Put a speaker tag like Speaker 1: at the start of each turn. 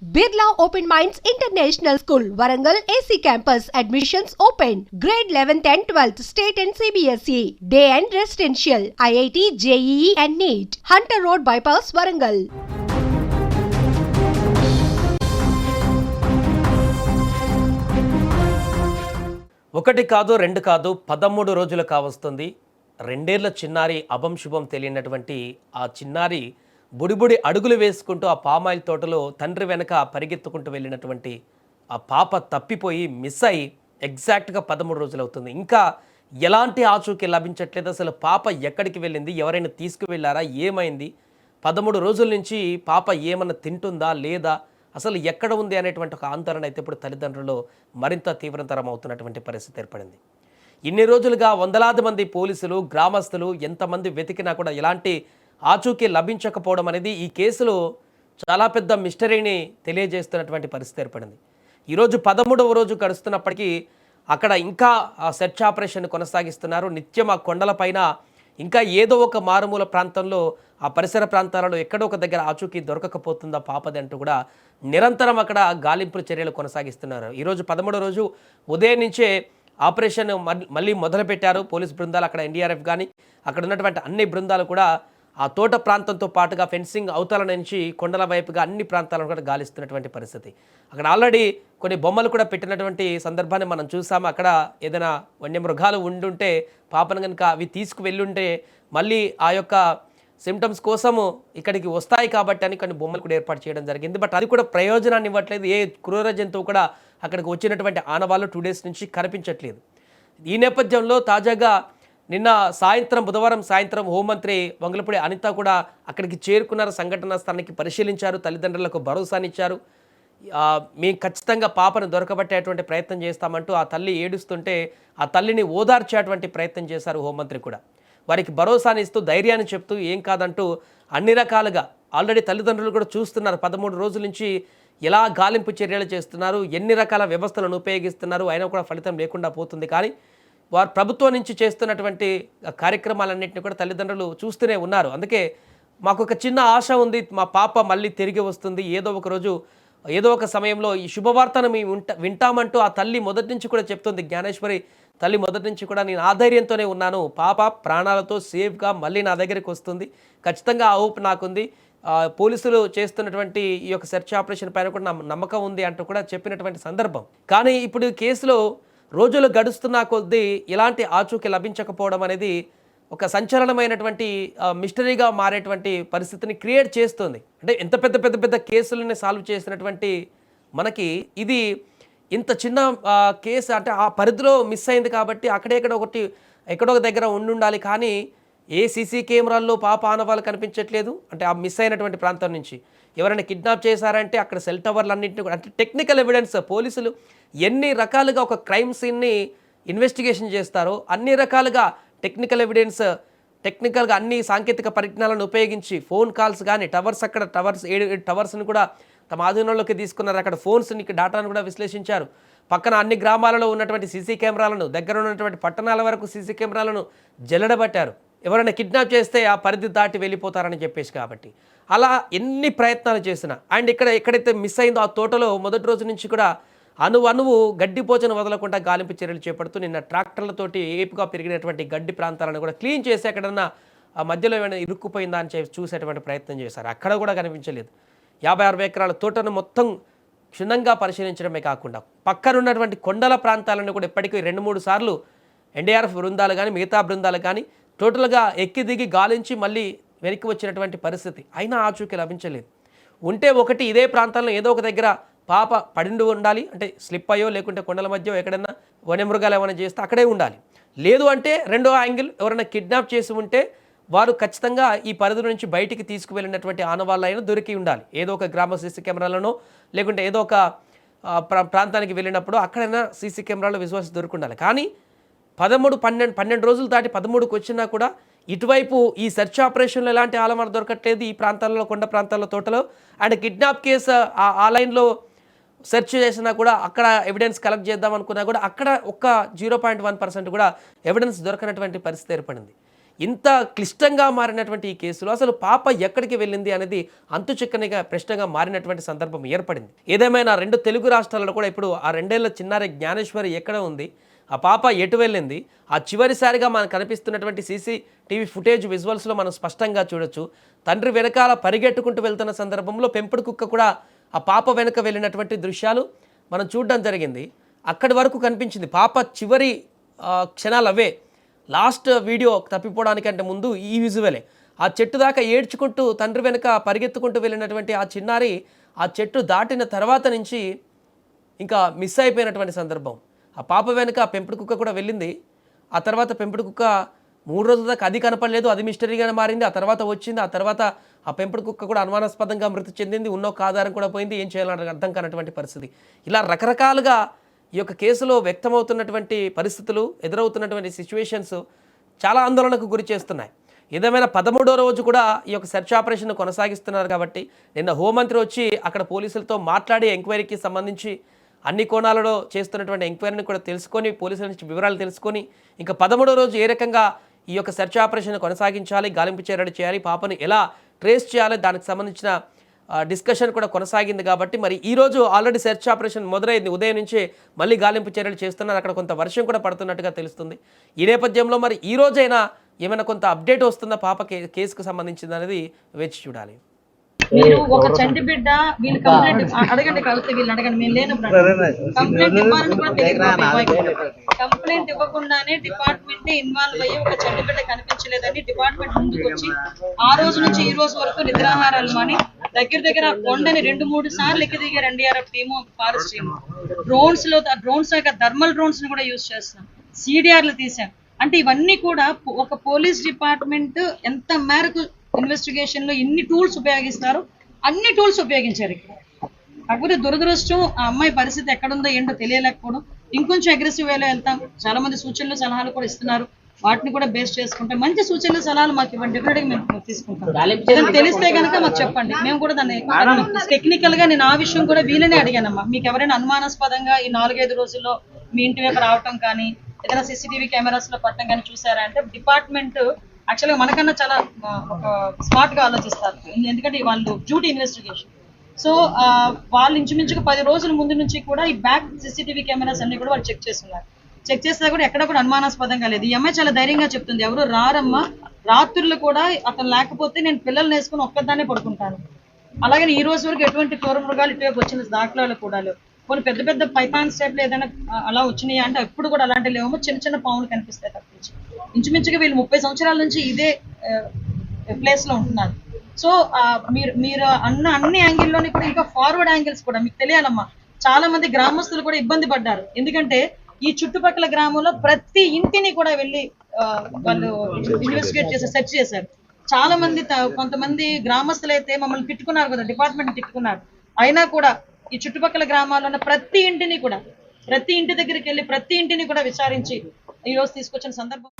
Speaker 1: Birla Open Minds International School, Warangal AC Campus. Admissions open. Grade 11th and 12th State and CBSE. Day and Residential. IIT, JEE and NEET. Hunter Road Bypass, Warangal.
Speaker 2: ఒకటి కాదు రెండు కాదు 13 రోజులు కావస్తుంది. రెండేళ్ల చిన్నారి అభం శుభం తెలియనటువంటి ఆ చిన్నారి బుడిబుడి అడుగులు వేసుకుంటూ ఆ పామాయిల్ తోటలో తండ్రి వెనక పరిగెత్తుకుంటూ వెళ్ళినటువంటి ఆ పాప తప్పిపోయి మిస్ అయి ఎగ్జాక్ట్గా 13 రోజులు అవుతుంది. ఇంకా ఎలాంటి ఆచూకీ లభించట్లేదు. అసలు పాప ఎక్కడికి వెళ్ళింది, ఎవరైనా తీసుకువెళ్ళారా, ఏమైంది, 13 రోజుల నుంచి పాప ఏమన్నా తింటుందా లేదా, అసలు ఎక్కడ ఉంది అనేటువంటి ఒక ఆందోళన అయితే ఇప్పుడు తల్లిదండ్రులు మరింత తీవ్రతరం అవుతున్నటువంటి పరిస్థితి ఏర్పడింది. ఇన్ని రోజులుగా వందలాది మంది పోలీసులు, గ్రామస్తులు ఎంతమంది వెతికినా కూడా ఎలాంటి ఆచూకీ లభించకపోవడం అనేది ఈ కేసులో చాలా పెద్ద మిస్టరీని తెలియజేస్తున్నటువంటి పరిస్థితి ఏర్పడింది. ఈరోజు 13వ రోజు గడుస్తున్నప్పటికీ అక్కడ ఇంకా సెర్చ్ ఆపరేషన్ కొనసాగిస్తున్నారు. నిత్యం ఆ కొండలపైన ఇంకా ఏదో ఒక మారుమూల ప్రాంతంలో, ఆ పరిసర ప్రాంతాలలో ఎక్కడో ఒక దగ్గర ఆచూకీ దొరకకపోతుందా పాపది అంటూ కూడా నిరంతరం అక్కడ గాలింపుల చర్యలు కొనసాగిస్తున్నారు. ఈరోజు 13వ రోజు ఉదయం నుంచే ఆపరేషన్ మళ్ళీ మొదలుపెట్టారు పోలీసు బృందాలు. అక్కడ ఎన్డీఆర్ఎఫ్ కానీ అక్కడ ఉన్నటువంటి అన్ని బృందాలు కూడా ఆ తోట ప్రాంతంతో పాటుగా ఫెన్సింగ్ అవతల నుంచి కొండల వైపుగా అన్ని ప్రాంతాలను కూడా గాలిస్తున్నటువంటి పరిస్థితి. అక్కడ ఆల్రెడీ కొన్ని బొమ్మలు కూడా పెట్టినటువంటి సందర్భాన్ని మనం చూసాము. అక్కడ ఏదైనా వన్యమృగాలు ఉండుంటే పాపను కనుక అవి తీసుకువెళ్ళుంటే మళ్ళీ ఆ యొక్క సిమ్టమ్స్ కోసము ఇక్కడికి వస్తాయి కాబట్టి అని కొన్ని బొమ్మలు కూడా ఏర్పాటు చేయడం జరిగింది. బట్ అది కూడా ప్రయోజనాన్ని ఇవ్వట్లేదు. ఏ క్రూర జంతువు కూడా అక్కడికి వచ్చినటువంటి ఆనవాళ్ళు 2 డేస్ నుంచి కనిపించట్లేదు. ఈ నేపథ్యంలో తాజాగా నిన్న సాయంత్రం, బుధవారం సాయంత్రం హోంమంత్రి వంగలపూడి అనిత కూడా అక్కడికి చేరుకున్నారు. సంఘటనా స్థానానికి పరిశీలించారు, తల్లిదండ్రులకు భరోసానిచ్చారు. మేము ఖచ్చితంగా పాపను దొరకబట్టేటువంటి ప్రయత్నం చేస్తామంటూ ఆ తల్లి ఏడుస్తుంటే ఆ తల్లిని ఓదార్చేటువంటి ప్రయత్నం చేశారు హోంమంత్రి కూడా. వారికి భరోసాని ఇస్తూ, ధైర్యాన్ని చెప్తూ, ఏం కాదంటూ అన్ని రకాలుగా ఆల్రెడీ తల్లిదండ్రులు కూడా చూస్తున్నారు. 13 రోజుల నుంచి ఎలా గాలింపు చర్యలు చేస్తున్నారు, ఎన్ని రకాల వ్యవస్థలను ఉపయోగిస్తున్నారు, అయినా కూడా ఫలితం లేకుండా పోతుంది. కానీ వారు ప్రభుత్వం నుంచి చేస్తున్నటువంటి కార్యక్రమాలన్నింటినీ కూడా తల్లిదండ్రులు చూస్తూనే ఉన్నారు. అందుకే మాకు ఒక చిన్న ఆశ ఉంది, మా పాప మళ్ళీ తిరిగి వస్తుంది, ఏదో ఒక రోజు ఏదో ఒక సమయంలో ఈ శుభవార్తను మేము వింటామంటూ ఆ తల్లి మొదటి నుంచి కూడా చెప్తుంది. జ్ఞానేశ్వరి తల్లి మొదటి నుంచి కూడా నేను ఆ ధైర్యంతోనే ఉన్నాను, పాప ప్రాణాలతో సేఫ్గా మళ్ళీ నా దగ్గరికి వస్తుంది, ఖచ్చితంగా ఆ హోప్ నాకుంది, పోలీసులు చేస్తున్నటువంటి ఈ యొక్క సెర్చ్ ఆపరేషన్ పైన కూడా నమ్మకం ఉంది అంటూ కూడా చెప్పినటువంటి సందర్భం. కానీ ఇప్పుడు కేసులో రోజులు గడుస్తున్న కొద్దీ ఇలాంటి ఆచూకీ లభించకపోవడం అనేది ఒక సంచలనమైనటువంటి మిస్టరీగా మారేటువంటి పరిస్థితిని క్రియేట్ చేస్తుంది. అంటే ఎంత పెద్ద పెద్ద పెద్ద కేసులని సాల్వ్ చేసినటువంటి మనకి ఇది ఇంత చిన్న కేసు, అంటే ఆ పరిధిలో మిస్ అయింది కాబట్టి ఎక్కడో ఒక దగ్గర ఉండాలి. కానీ ఏ సీసీ కెమెరాల్లో పాప ఆనవాళ్ళు కనిపించట్లేదు. అంటే ఆ మిస్ అయినటువంటి ప్రాంతం నుంచి ఎవరైనా కిడ్నాప్ చేశారంటే అక్కడ సెల్ టవర్లు కూడా, అంటే టెక్నికల్ ఎవిడెన్స్ పోలీసులు ఎన్ని రకాలుగా ఒక క్రైమ్ సీన్ని ఇన్వెస్టిగేషన్ చేస్తారో అన్ని రకాలుగా టెక్నికల్ ఎవిడెన్స్, టెక్నికల్గా అన్ని సాంకేతిక పరిజ్ఞానాలను ఉపయోగించి ఫోన్ కాల్స్ కానీ, అక్కడ టవర్స్ 7 టవర్స్ని కూడా తమ ఆధీనంలోకి తీసుకున్నారు. అక్కడ ఫోన్స్ని, డాటాను కూడా విశ్లేషించారు. పక్కన అన్ని గ్రామాలలో ఉన్నటువంటి సీసీ కెమెరాలను, దగ్గర ఉన్నటువంటి పట్టణాల వరకు సీసీ కెమెరాలను జల్లెడబట్టారు. ఎవరైనా కిడ్నాప్ చేస్తే ఆ పరిధి దాటి వెళ్ళిపోతారని చెప్పేసి. కాబట్టి అలా ఎన్ని ప్రయత్నాలు చేసినా, అండ్ ఎక్కడైతే మిస్ అయిందో ఆ తోటలో మొదటి రోజు నుంచి కూడా అణువు గడ్డిపోచను వదలకుండా గాలింపు చర్యలు చేపడుతూ నిన్న ట్రాక్టర్లతోటి ఏపుగా పెరిగినటువంటి గడ్డి ప్రాంతాలను కూడా క్లీన్ చేసి ఎక్కడన్నా ఆ మధ్యలో ఏమైనా ఇరుక్కుపోయిందా అని చూసేటువంటి ప్రయత్నం చేశారు. అక్కడ కూడా కనిపించలేదు. 50-60 ఎకరాల తోటను మొత్తం క్షుణ్ణంగా పరిశీలించడమే కాకుండా పక్కనున్నటువంటి కొండల ప్రాంతాలను కూడా ఇప్పటికీ 2-3 సార్లు ఎన్డీఆర్ఎఫ్ బృందాలు కానీ, మిగతా బృందాలు కానీ టోటల్గా ఎక్కి దిగి గాలించి మళ్ళీ వెనక్కి వచ్చినటువంటి పరిస్థితి. అయినా ఆచూకీ లభించలేదు. ఉంటే ఒకటి ఇదే ప్రాంతంలో ఏదో ఒక దగ్గర పాప పడిండి ఉండాలి, అంటే స్లిప్ అయ్యో లేకుంటే కొండల మధ్య ఎక్కడైనా వన్యమృగాలు ఏమైనా చేస్తే అక్కడే ఉండాలి. లేదు అంటే రెండో యాంగిల్, ఎవరైనా కిడ్నాప్ చేసి ఉంటే వారు ఖచ్చితంగా ఈ పరిధి నుంచి బయటికి తీసుకువెళ్ళినటువంటి ఆనవాళ్ళైనా దొరికి ఉండాలి. ఏదో ఒక గ్రామ సీసీ కెమెరాలను, లేకుంటే ఏదో ఒక ప్రాంతానికి వెళ్ళినప్పుడు అక్కడైనా సీసీ కెమెరాలో విజువల్స్ దొరికి ఉండాలి. కానీ 12 రోజులు దాటి 13కి వచ్చినా కూడా ఇటువైపు ఈ సెర్చ్ ఆపరేషన్లో ఎలాంటి ఆలమాన దొరకట్లేదు. ఈ ప్రాంతాల్లో, కొండ ప్రాంతాల్లో, తోటలో అండ్ కిడ్నాప్ కేసు ఆ లైన్లో సెర్చ్ చేసినా కూడా, అక్కడ ఎవిడెన్స్ కలెక్ట్ చేద్దాం అనుకున్నా కూడా అక్కడ ఒక్క 0.1% కూడా ఎవిడెన్స్ దొరకనటువంటి పరిస్థితి ఏర్పడింది. ఇంత క్లిష్టంగా మారినటువంటి ఈ కేసులో అసలు పాప ఎక్కడికి వెళ్ళింది అనేది అంతుచిక్కనిగా ప్రశ్నగా మారినటువంటి సందర్భం ఏర్పడింది. ఏదేమైనా 2 తెలుగు రాష్ట్రాల్లో కూడా ఇప్పుడు ఆ 2 ఏళ్ల చిన్నారి జ్ఞానేశ్వరి ఎక్కడ ఉంది, ఆ పాప ఎటు వెళ్ళింది, ఆ చివరిసారిగా మనకు కనిపిస్తున్నటువంటి CCTV ఫుటేజ్ విజువల్స్లో మనం స్పష్టంగా చూడొచ్చు. తండ్రి వెనకాల పరిగెట్టుకుంటూ వెళ్తున్న సందర్భంలో పెంపుడు కుక్క కూడా ఆ పాప వెనుక వెళ్ళినటువంటి దృశ్యాలు మనం చూడడం జరిగింది. అక్కడి వరకు కనిపించింది పాప చివరి క్షణాలు అవే. లాస్ట్ వీడియో తప్పిపోవడానికంటే ముందు ఈ విజువలే. ఆ చెట్టు దాకా ఏడ్చుకుంటూ తండ్రి వెనుక పరిగెత్తుకుంటూ వెళ్ళినటువంటి ఆ చిన్నారి ఆ చెట్టు దాటిన తర్వాత నుంచి ఇంకా మిస్ అయిపోయినటువంటి సందర్భం. ఆ పాప వెనుక ఆ పెంపుడు కుక్క కూడా వెళ్ళింది. ఆ తర్వాత పెంపుడు కుక్క 3 రోజుల దాకా అది కనపడలేదు, అది మిస్టరీగానే మారింది. ఆ తర్వాత వచ్చింది, ఆ తర్వాత ఆ పెంపుడు కుక్క కూడా అనుమానాస్పదంగా మృతి చెందింది. ఉన్న ఒక ఆధారం కూడా పోయింది. ఏం చేయాలని అర్థం కానటువంటి పరిస్థితి. ఇలా రకరకాలుగా ఈ యొక్క కేసులో వ్యక్తమవుతున్నటువంటి పరిస్థితులు, ఎదురవుతున్నటువంటి సిచ్యువేషన్స్ చాలా ఆందోళనకు గురి చేస్తున్నాయి. ఏదేమైనా 13వ రోజు కూడా ఈ యొక్క సెర్చ్ ఆపరేషన్ కొనసాగిస్తున్నారు కాబట్టి నిన్న హోంమంత్రి వచ్చి అక్కడ పోలీసులతో మాట్లాడి ఎంక్వైరీకి సంబంధించి అన్ని కోణాలలో చేస్తున్నటువంటి ఎంక్వైరీని కూడా తెలుసుకొని, పోలీసుల నుంచి వివరాలు తెలుసుకొని ఇంకా 13వ రోజు ఏ రకంగా ఈ యొక్క సెర్చ్ ఆపరేషన్ కొనసాగించాలి, గాలింపు చర్యలు చేయాలి, పాపను ఎలా ట్రేస్ చేయాలి, దానికి సంబంధించిన డిస్కషన్ కూడా కొనసాగింది. కాబట్టి మరి ఈరోజు ఆల్రెడీ సెర్చ్ ఆపరేషన్ మొదలైంది. ఉదయం నుంచే మళ్ళీ గాలింపు చర్యలు చేస్తున్నారు. అక్కడ కొంత వర్షం కూడా పడుతున్నట్టుగా తెలుస్తుంది. ఈ నేపథ్యంలో మరి ఈ రోజైనా ఏమైనా కొంత అప్డేట్ వస్తుందా పాప కేసుకు సంబంధించింది అనేది వేచి చూడాలి.
Speaker 3: మీరు ఒక చంటి బిడ్డ వీళ్ళు కంప్లైంట్ అడగండి, కలిసి వీళ్ళు అడగండి. మేము లేనప్పుడు కంప్లైంట్ ఇవ్వాలని కూడా తెలియదు. కంప్లైంట్ ఇవ్వకుండానే డిపార్ట్మెంట్ ఇన్వాల్వ్ అయ్యి ఒక చంటి బిడ్డ కనిపించలేదని డిపార్ట్మెంట్ ముందుకు వచ్చి ఆ రోజు నుంచి ఈ రోజు వరకు నిద్రాహారాలు మాని దగ్గర కొండని 2-3 సార్లు ఎక్కి దిగారు NDRF team, forest team. Drones యొక్క థర్మల్ డ్రోన్స్ ని కూడా యూజ్ చేస్తున్నాం, CDRలు తీసాం. అంటే ఇవన్నీ కూడా ఒక పోలీస్ డిపార్ట్మెంట్ ఎంత మేరకు ఇన్వెస్టిగేషన్ లో ఎన్ని టూల్స్ ఉపయోగిస్తారు, అన్ని టూల్స్ ఉపయోగించారు ఇక్కడ. కాకపోతే దురదృష్టం ఆ అమ్మాయి పరిస్థితి ఎక్కడుందో ఏంటో తెలియలేకపోవడం. ఇంకొంచెం అగ్రెసివ్ వేలో వెళ్తాం. చాలా మంది సూచనలు సలహాలు కూడా ఇస్తున్నారు, వాటిని కూడా బేస్ చేసుకుంటే మంచి సూచనలు సలహాలు మాకు ఇవ్వండి, డెఫినెట్ గా మేము తీసుకుంటాం. తెలిస్తే కనుక మాకు చెప్పండి, మేము కూడా దాన్ని టెక్నికల్ గా నేను ఆ విషయం కూడా వీళ్ళనే అడిగానమ్మా. మీకు ఎవరైనా అనుమానాస్పదంగా ఈ 4-5 రోజుల్లో మీ ఇంటి వైపు రావటం కానీ ఏదైనా CCTV కెమెరాస్ లో పట్టడం కానీ చూసారా అంటే డిపార్ట్మెంట్ యాక్చువల్గా మనకన్నా చాలా స్మార్ట్ గా ఆలోచిస్తారు. ఎందుకంటే వాళ్ళు డ్యూటీ ఇన్వెస్టిగేషన్. సో వాళ్ళు ఇంచుమించుగా 10 రోజుల ముందు నుంచి కూడా ఈ బ్యాక్ CCTV కెమెరాస్ అన్ని కూడా వాళ్ళు చెక్ చేస్తున్నారు. చెక్ చేసినా కూడా ఎక్కడ కూడా అనుమానాస్పదంగా లేదు. ఈ అమ్మాయి చాలా ధైర్యంగా చెప్తుంది, ఎవరు రారమ్మా, రాత్రులు కూడా అతను లేకపోతే నేను పిల్లల్ని వేసుకుని ఒక్కదాన్నే పడుకుంటాను. అలాగే ఈ రోజు వరకు ఎటువంటి క్రూర మృగాలు ఇటువైపు వచ్చిన దాఖలాలు కూడా లేవు. కొన్ని పెద్ద పైథాన్స్ టైప్లో ఏదైనా అలా వచ్చినాయి అంటే ఎప్పుడు కూడా అలాంటి లేవేమో, చిన్న పాములు కనిపిస్తాయి తప్పించి. ఇంచుమించుగా వీళ్ళు 30 సంవత్సరాల నుంచి ఇదే ప్లేస్ లో ఉంటున్నారు. సో మీరు అన్ని యాంగిల్లోని కూడా ఇంకా ఫార్వర్డ్ యాంగిల్స్ కూడా మీకు తెలియాలమ్మా. చాలా మంది గ్రామస్తులు కూడా ఇబ్బంది పడ్డారు. ఎందుకంటే ఈ చుట్టుపక్కల గ్రామంలో ప్రతి ఇంటిని కూడా వెళ్ళి వాళ్ళు ఇన్వెస్టిగేట్ చేసి సెర్చ్ చేశారు. చాలా మంది కొంతమంది గ్రామస్తులు అయితే మమ్మల్ని తిట్టుకున్నారు కదా, డిపార్ట్మెంట్ తిట్టుకున్నారు. అయినా కూడా ఈ చుట్టుపక్కల గ్రామాల్లో ఉన్న ప్రతి ఇంటి దగ్గరికి వెళ్ళి ప్రతి ఇంటిని కూడా విచారించి ఈ రోజు తీసుకొచ్చిన సందర్భం.